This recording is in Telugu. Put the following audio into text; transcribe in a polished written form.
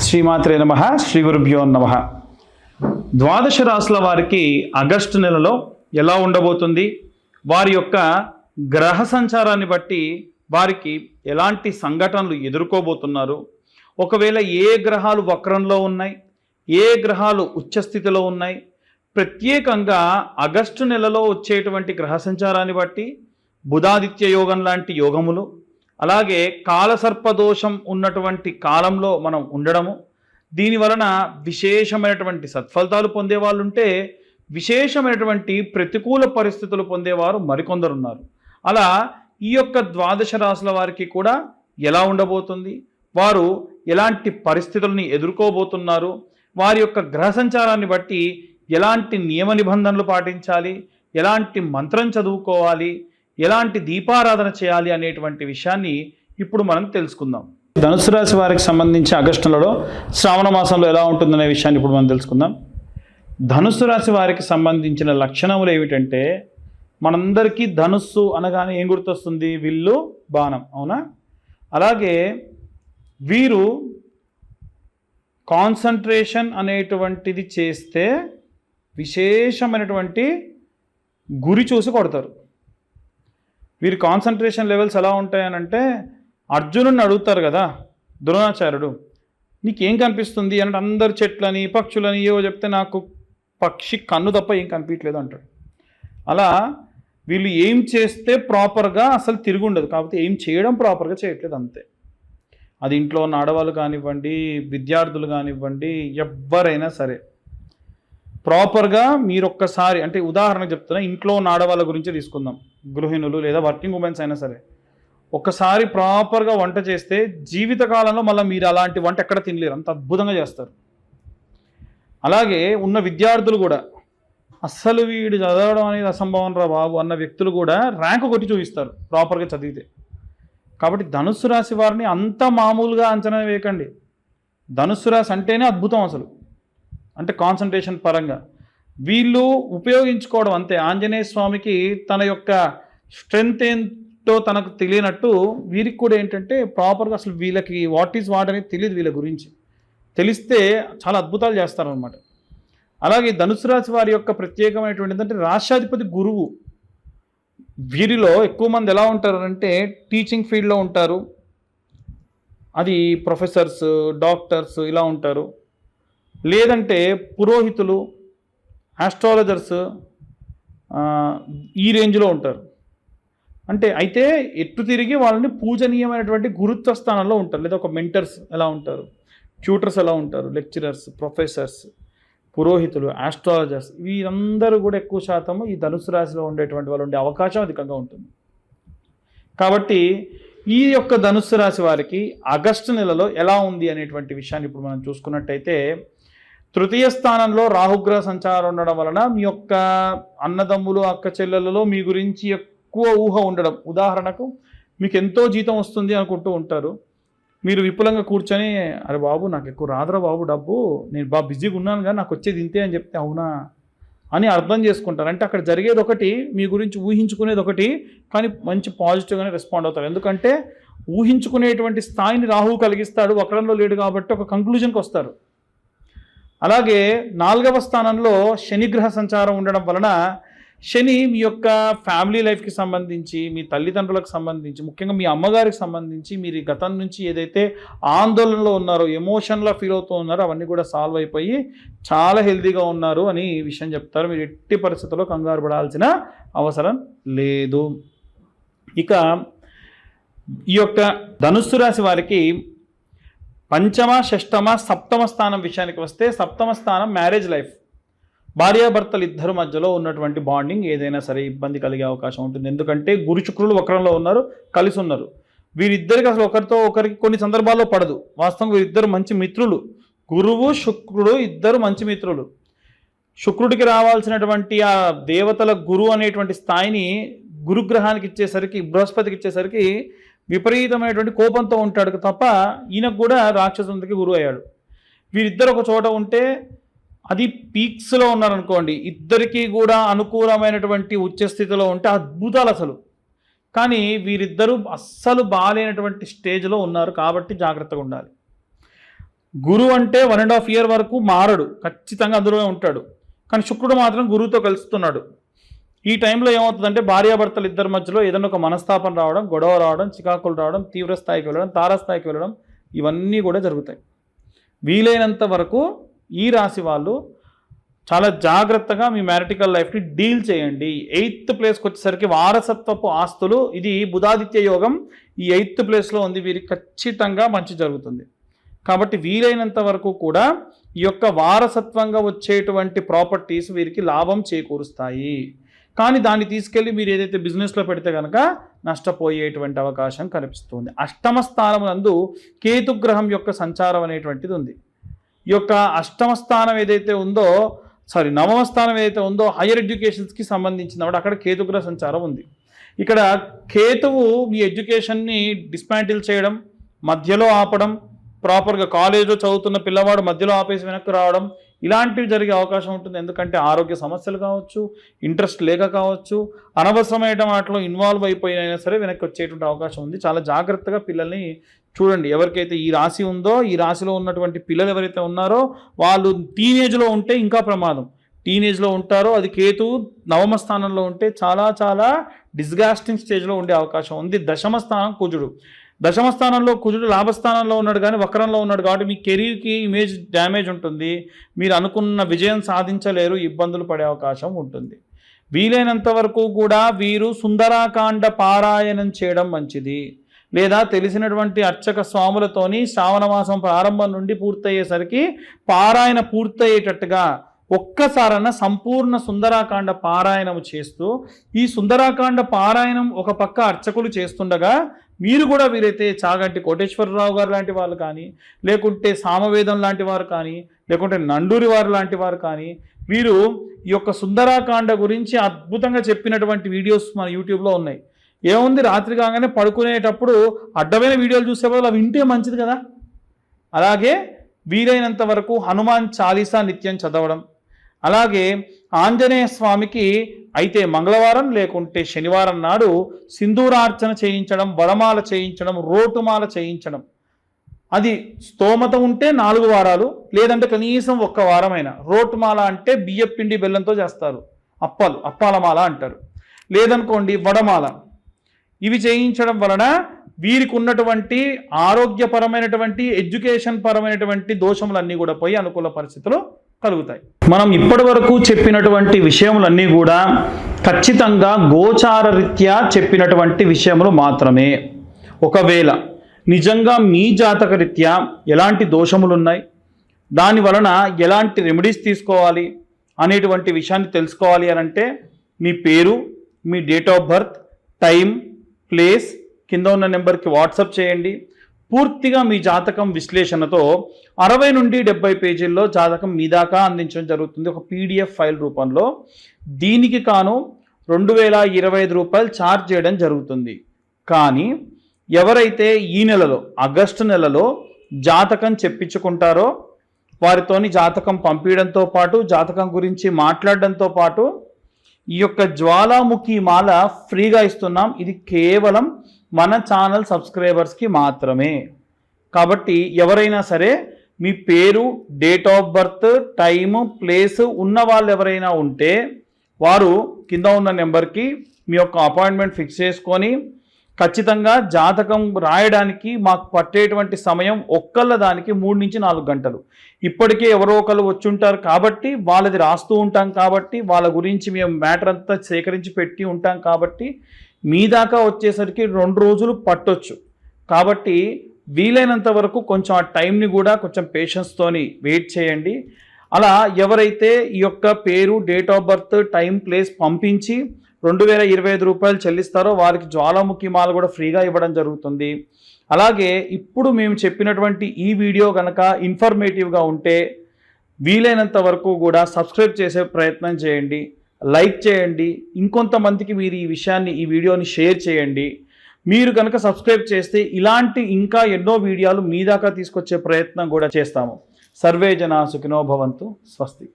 శ్రీమాత్రే నమః. శ్రీ గురుభ్యో నమః. ద్వాదశ రాశుల వారికి ఆగస్టు నెలలో ఎలా ఉండబోతుంది, వారి యొక్క గ్రహ సంచారాన్ని బట్టి వారికి ఎలాంటి సంఘటనలు ఎదుర్కోబోతున్నారు, ఒకవేళ ఏ గ్రహాలు వక్రంలో ఉన్నాయి, ఏ గ్రహాలు ఉచ్చస్థితిలో ఉన్నాయి, ప్రత్యేకంగా ఆగస్టు నెలలో వచ్చేటువంటి గ్రహ సంచారాన్ని బట్టి బుధాదిత్య యోగం లాంటి యోగములు, అలాగే కాలసర్పదోషం ఉన్నటువంటి కాలంలో మనం ఉండడము, దీని వలన విశేషమైనటువంటి సత్ఫలితాలు పొందేవాళ్ళు ఉంటే విశేషమైనటువంటి ప్రతికూల పరిస్థితులు పొందేవారు మరికొందరు ఉన్నారు. అలా ఈ యొక్క ద్వాదశ రాశుల వారికి కూడా ఎలా ఉండబోతుంది, వారు ఎలాంటి పరిస్థితులని ఎదుర్కోబోతున్నారు, వారి యొక్క గ్రహ సంచారాన్ని బట్టి ఎలాంటి నియమ నిబంధనలు పాటించాలి, ఎలాంటి మంత్రం చదువుకోవాలి, ఎలాంటి దీపారాధన చేయాలి అనేటువంటి విషయాన్ని ఇప్పుడు మనం తెలుసుకుందాం. ధనుసు రాశి వారికి సంబంధించి ఆగస్టు నెలలో శ్రావణ మాసంలో ఎలా ఉంటుందనే విషయాన్ని ఇప్పుడు మనం తెలుసుకుందాం. ధనుస్సు రాశి వారికి సంబంధించిన లక్షణములు ఏమిటంటే, మనందరికీ ధనుస్సు అనగానే ఏం గుర్తొస్తుంది? విల్లు, బాణం, అవునా? అలాగే వీరు కాన్సన్ట్రేషన్ అనేటువంటిది చేస్తే విశేషమైనటువంటి గురి చూసి కొడతారు. వీరి కాన్సన్ట్రేషన్ లెవెల్స్ ఎలా ఉంటాయనంటే, అర్జునుడిని అడుగుతారు కదా ద్రోణాచార్యుడు, నీకేం కనిపిస్తుంది అంటే అందరు చెట్లని పక్షులని ఏవో చెప్తే నాకు పక్షి కన్ను తప్ప ఏం కనిపించలేదు అంటాడు. అలా వీళ్ళు ఏం చేస్తే ప్రాపర్గా అసలు తిరిగి ఉండదు, కాకపోతే ఏం చేయడం ప్రాపర్గా చేయట్లేదు అంతే. అది ఇంట్లో ఉన్న ఆడవాళ్ళు కానివ్వండి, విద్యార్థులు కానివ్వండి, ఎవరైనా సరే ప్రాపర్గా మీరు ఒక్కసారి, అంటే ఉదాహరణకు చెప్తున్నా, ఇంట్లో ఉన్న ఆడవాళ్ళ గురించి తీసుకుందాం, గృహిణులు లేదా వర్కింగ్ ఉమెన్స్ అయినా సరే, ఒక్కసారి ప్రాపర్గా వంట చేస్తే జీవితకాలంలో మళ్ళీ మీరు అలాంటి వంట ఎక్కడ తినలేరు, అంత అద్భుతంగా చేస్తారు. అలాగే ఉన్న విద్యార్థులు కూడా, అస్సలు వీడు చదవడం అనేది అసంభవం రా బాబు అన్న వ్యక్తులు కూడా ర్యాంకు కొట్టి చూపిస్తారు ప్రాపర్గా చదివితే. కాబట్టి ధనుస్సు రాశి వారిని అంత మామూలుగా అంచనా వేయకండి. ధనుస్సు రాశి అంటేనే అద్భుతం అసలు, అంటే కాన్సన్ట్రేషన్ పరంగా వీళ్ళు ఉపయోగించుకోవడం అంతే. ఆంజనేయ స్వామికి తన యొక్క స్ట్రెంగ్త్ ఏంటో తనకు తెలియనట్టు వీరికి కూడా ఏంటంటే ప్రాపర్గా అసలు వీళ్ళకి వాట్ ఈజ్ వాట్ అనేది తెలియదు, వీళ్ళ గురించి తెలిస్తే చాలా అద్భుతాలు చేస్తారనమాట. అలాగే ధనుసు రాశి వారి యొక్క ప్రత్యేకమైనటువంటి ఏంటంటే, రాష్ట్రాధిపతి గురువు. వీరిలో ఎక్కువ మంది ఎలా ఉంటారంటే టీచింగ్ ఫీల్డ్లో ఉంటారు, అది ప్రొఫెసర్స్, డాక్టర్స్ ఇలా ఉంటారు, లేదంటే పురోహితులు, ఆస్ట్రాలజర్స్, ఈ రేంజ్లో ఉంటారు. అంటే అయితే ఎట్టు తిరిగి వాళ్ళని పూజనీయమైనటువంటి గురుత్వ స్థానంలో ఉంటారు, లేదా ఒక మెంటర్స్ ఎలా ఉంటారు, ట్యూటర్స్ ఎలా ఉంటారు, లెక్చరర్స్, ప్రొఫెసర్స్, పురోహితులు, ఆస్ట్రాలజర్స్, వీరందరూ కూడా ఎక్కువ శాతము ఈ ధనుసు రాశిలో ఉండేటువంటి వాళ్ళు ఉండే అవకాశం అధికంగా ఉంటుంది. కాబట్టి ఈ యొక్క ధనుస్సు రాశి వారికి ఆగస్టు నెలలో ఎలా ఉంది అనేటువంటి విషయాన్ని ఇప్పుడు మనం చూసుకున్నట్టయితే, తృతీయ స్థానంలో రాహుగ్రహ సంచారం ఉండడం వలన మీ యొక్క అన్నదమ్ములు, అక్క చెల్లెలలో మీ గురించి ఎక్కువ ఊహ ఉండడం. ఉదాహరణకు మీకు ఎంతో జీతం వస్తుంది అనుకుంటూ ఉంటారు, మీరు విపులంగా కూర్చొని, అరే బాబు నాకు ఎక్కువ రాదురా బాబు డబ్బు, నేను బాగా బిజీగా ఉన్నాను కానీ నాకు వచ్చేది ఇంతే అని చెప్తే అవునా అని అర్థం చేసుకుంటారు. అంటే అక్కడ జరిగేది ఒకటి, మీ గురించి ఊహించుకునేది ఒకటి, కానీ మంచి పాజిటివ్గానే రెస్పాండ్ అవుతారు. ఎందుకంటే ఊహించుకునేటువంటి స్థాయిని రాహువు కలిగిస్తాడు, వక్రంలో లేడు కాబట్టి ఒక కంక్లూజన్కి వస్తారు. అలాగే 4వ స్థానంలో శనిగ్రహ సంచారం ఉండడం వలన శని మీ యొక్క ఫ్యామిలీ లైఫ్కి సంబంధించి, మీ తల్లిదండ్రులకు సంబంధించి, ముఖ్యంగా మీ అమ్మగారికి సంబంధించి మీరు గతం నుంచి ఏదైతే ఆందోళనలో ఉన్నారో, ఎమోషన్లో ఫీల్ అవుతూ ఉన్నారో అవన్నీ కూడా సాల్వ్ అయిపోయి చాలా హెల్తీగా ఉన్నారు అని విషయం చెప్తారు. మీరు ఎట్టి పరిస్థితుల్లో కంగారు పడాల్సిన అవసరం లేదు. ఇక ఈ యొక్క ధనుస్సు రాశి వారికి పంచమ, షష్టమ, సప్తమ స్థానం విషయానికి వస్తే, సప్తమ స్థానం మ్యారేజ్ లైఫ్, భార్యాభర్తలు ఇద్దరు మధ్యలో ఉన్నటువంటి బాండింగ్ ఏదైనా సరే ఇబ్బంది కలిగే అవకాశం ఉంటుంది. ఎందుకంటే గురు శుక్రులు వక్రంలో ఉన్నారు, కలిసి ఉన్నారు. వీరిద్దరికి అసలు ఒకరితో ఒకరికి కొన్ని సందర్భాల్లో పడదు. వాస్తవంగా వీరిద్దరు మంచి మిత్రులు, గురువు శుక్రుడు ఇద్దరు మంచి మిత్రులు. శుక్రుడికి రావాల్సినటువంటి ఆ దేవతల గురువు అనేటువంటి స్థాయిని గురుగ్రహానికి ఇచ్చేసరికి, బృహస్పతికి ఇచ్చేసరికి విపరీతమైనటువంటి కోపంతో ఉంటాడు తప్ప ఈయనకు కూడా రాక్షసునికి గురువు అయ్యాడు. వీరిద్దరు ఒక చోట ఉంటే, అది పీక్స్లో ఉన్నారనుకోండి, ఇద్దరికీ కూడా అనుకూలమైనటువంటి ఉచ్చస్థితిలో ఉంటే అద్భుతాలు అసలు. కానీ వీరిద్దరూ అస్సలు బాలేనటువంటి స్టేజ్లో ఉన్నారు, కాబట్టి జాగ్రత్తగా ఉండాలి. గురువు అంటే 1.5 year వరకు మారడు, ఖచ్చితంగా అందులోనే ఉంటాడు. కానీ శుక్రుడు మాత్రం గురువుతో కలుస్తున్నాడు. ఈ టైంలో ఏమవుతుందంటే భార్యాభర్తలు ఇద్దరి మధ్యలో ఏదైనా ఒక మనస్తాపం రావడం, గొడవ రావడం, చికాకులు రావడం, తీవ్ర స్థాయికి వెళ్ళడం, తారాస్థాయికి వెళ్ళడం, ఇవన్నీ కూడా జరుగుతాయి. వీలైనంత వరకు ఈ రాశి వాళ్ళు చాలా జాగ్రత్తగా మీ మ్యారిటికల్ లైఫ్ని డీల్ చేయండి. 8th ప్లేస్కి వచ్చేసరికి వారసత్వపు ఆస్తులు, ఇది బుధాదిత్య యోగం ఈ 8th ప్లేస్లో ఉంది. వీరికి ఖచ్చితంగా మంచి జరుగుతుంది. కాబట్టి వీలైనంత వరకు కూడా ఈ యొక్క వారసత్వంగా వచ్చేటువంటి ప్రాపర్టీస్ వీరికి లాభం చేకూరుస్తాయి. కానీ దాన్ని తీసుకెళ్ళి మీరు ఏదైతే బిజినెస్లో పెడితే కనుక నష్టపోయేటువంటి అవకాశం కనిపిస్తుంది. అష్టమ స్థానం నందు కేతుగ్రహం యొక్క సంచారం అనేటువంటిది ఉంది. ఈ యొక్క అష్టమ స్థానం ఏదైతే ఉందో, నవమ స్థానం ఏదైతే ఉందో హైయర్ ఎడ్యుకేషన్స్కి సంబంధించినప్పుడు అక్కడ కేతుగ్రహ సంచారం ఉంది. ఇక్కడ కేతువు మీ ఎడ్యుకేషన్ని డిస్మాంటిల్ చేయడం, మధ్యలో ఆపడం, ప్రాపర్గా కాలేజ్లో చదువుతున్న పిల్లవాడు మధ్యలో ఆపేసి వెనక్కి రావడం, ఇలాంటివి జరిగే అవకాశం ఉంటుంది. ఎందుకంటే ఆరోగ్య సమస్యలు కావచ్చు, ఇంట్రెస్ట్ లేక కావచ్చు, అనవసరమైన వాటిలో ఇన్వాల్వ్ అయిపోయినా సరే వెనక్కి వచ్చేటువంటి అవకాశం ఉంది. చాలా జాగ్రత్తగా పిల్లల్ని చూడండి. ఎవరికైతే ఈ రాశి ఉందో, ఈ రాశిలో ఉన్నటువంటి పిల్లలు ఎవరైతే ఉన్నారో వాళ్ళు టీనేజ్లో ఉంటే ఇంకా ప్రమాదం. టీనేజ్లో ఉంటారో అది కేతు నవమ స్థానంలో ఉంటే చాలా చాలా డిస్గాస్టింగ్ స్టేజ్లో ఉండే అవకాశం ఉంది. దశమ స్థానం కుజుడు, దశమ స్థానంలో కుజుడు లాభస్థానంలో ఉన్నాడు కానీ వక్రంలో ఉన్నాడు కాబట్టి మీ కెరీర్కి ఇమేజ్ డ్యామేజ్ ఉంటుంది. మీరు అనుకున్న విజయం సాధించలేరు, ఇబ్బందులు పడే అవకాశం ఉంటుంది. వీలైనంత వరకు కూడా వీరు సుందరాకాండ పారాయణం చేయడం మంచిది. లేదా తెలిసినటువంటి అర్చక స్వాములతోని శ్రావణ మాసం ప్రారంభం నుండి పూర్తయ్యేసరికి పారాయణ పూర్తయ్యేటట్టుగా ఒక్కసారన్న సంపూర్ణ సుందరాకాండ పారాయణం చేస్తూ, ఈ సుందరాకాండ పారాయణం ఒక పక్క అర్చకులు చేస్తుండగా మీరు కూడా వీరైతే చాగంటి కోటేశ్వరరావు గారు లాంటి వాళ్ళు కానీ, లేకుంటే సామవేదం లాంటి వారు కానీ, లేకుంటే నండూరి వారు లాంటి వారు కానీ, వీరు ఈ యొక్క సుందరాకాండ గురించి అద్భుతంగా చెప్పినటువంటి వీడియోస్ మన యూట్యూబ్లో ఉన్నాయి. ఏముంది, రాత్రి కాగానే పడుకునేటప్పుడు అడ్డమైన వీడియోలు చూసే బదులు అవి వింటే మంచిది కదా. అలాగే వీలైనంత వరకు హనుమాన్ చాలీసా నిత్యం చదవడం, అలాగే ఆంజనేయ స్వామికి అయితే మంగళవారం లేకుంటే శనివారం నాడు సింధూరార్చన చేయించడం, వడమాల చేయించడం, రోటుమాల చేయించడం. అది స్తోమత ఉంటే 4 వారాలు, లేదంటే కనీసం 1 వారమైనా. రోటుమాల అంటే బియ్యపిండి బెల్లంతో చేస్తారు, అప్పాలమాల అంటారు. లేదనుకోండి వడమాల. ఇవి చేయించడం వలన వీరికి ఉన్నటువంటి ఆరోగ్యపరమైనటువంటి ఎడ్యుకేషన్ పరమైనటువంటి దోషములన్నీ కూడా పోయి అనుకూల పరిస్థితులు కలుగుతాయి. మనం ఇప్పటి వరకు చెప్పినటువంటి విషయములన్నీ కూడా ఖచ్చితంగా గోచార రీత్యా చెప్పినటువంటి విషయములు మాత్రమే. ఒకవేళ నిజంగా మీ జాతక రీత్యా ఎలాంటి దోషములు ఉన్నాయి, దాని వలన ఎలాంటి రెమెడీస్ తీసుకోవాలి అనేటువంటి విషయాన్ని తెలుసుకోవాలి అనంటే మీ పేరు, మీ date of birth, time, place కింద ఉన్న నెంబర్కి వాట్సాప్ చేయండి. పూర్తిగా మీ జాతకం విశ్లేషణతో 60 నుండి 70 పేజీల్లో జాతకం మీ దాకా అందించడం జరుగుతుంది ఒక పీడిఎఫ్ ఫైల్ రూపంలో. దీనికి కాను 2025 రూపాయలు ఛార్జ్ చేయడం జరుగుతుంది. కానీ ఎవరైతే ఈ నెలలో ఆగస్టు నెలలో జాతకం చెప్పించుకుంటారో వారితోని జాతకం పంపించడంతో పాటు జాతకం గురించి మాట్లాడడంతో పాటు ఈ యొక్క జ్వాలాముఖి మాల ఫ్రీగా ఇస్తున్నాం. ఇది కేవలం మన ఛానల్ సబ్స్క్రైబర్స్కి మాత్రమే. కాబట్టి ఎవరైనా సరే మీ పేరు, date of birth, time, place ఉన్న వాళ్ళు ఎవరైనా ఉంటే వారు కింద ఉన్న నెంబర్కి మీ యొక్క అపాయింట్మెంట్ ఫిక్స్ చేసుకొని ఖచ్చితంగా జాతకం రాయడానికి మాకు పట్టేటువంటి సమయం ఒక్కళ్ళ దానికి 3 నుంచి 4 గంటలు. ఇప్పటికే ఎవరో ఒకళ్ళు వచ్చి ఉంటారు కాబట్టి వాళ్ళది రాస్తూ ఉంటాం, కాబట్టి వాళ్ళ గురించి మేము మ్యాటర్ అంతా సేకరించి పెట్టి ఉంటాం, కాబట్టి మీ దాకా వచ్చేసరికి 2 రోజులు పట్టొచ్చు. కాబట్టి వీలైనంత వరకు కొంచెం ఆ టైంని కూడా కొంచెం పేషెన్స్తోని వెయిట్ చేయండి. అలా ఎవరైతే ఈ యొక్క పేరు, date of birth, time, place పంపించి 2025 రూపాయలు చెల్లిస్తారో వారికి జ్వాలాముఖి మాల కూడా ఫ్రీగా ఇవ్వడం జరుగుతుంది. అలాగే ఇప్పుడు మేము చెప్పినటువంటి ఈ వీడియో కనుక ఇన్ఫర్మేటివ్గా ఉంటే వీలైనంత వరకు కూడా సబ్స్క్రైబ్ చేసే ప్రయత్నం చేయండి, లైక్ చేయండి, ఇంకొంతమందికి మీరు ఈ వీడియోని షేర్ చేయండి. మీరు కనుక సబ్స్క్రైబ్ చేస్తే ఇలాంటి ఇంకా ఎన్నో వీడియోలు మీ దాకా తీసుకొచ్చే ప్రయత్నం కూడా చేస్తాము. సర్వే జనా సుఖినో భవంతు. స్వస్తి.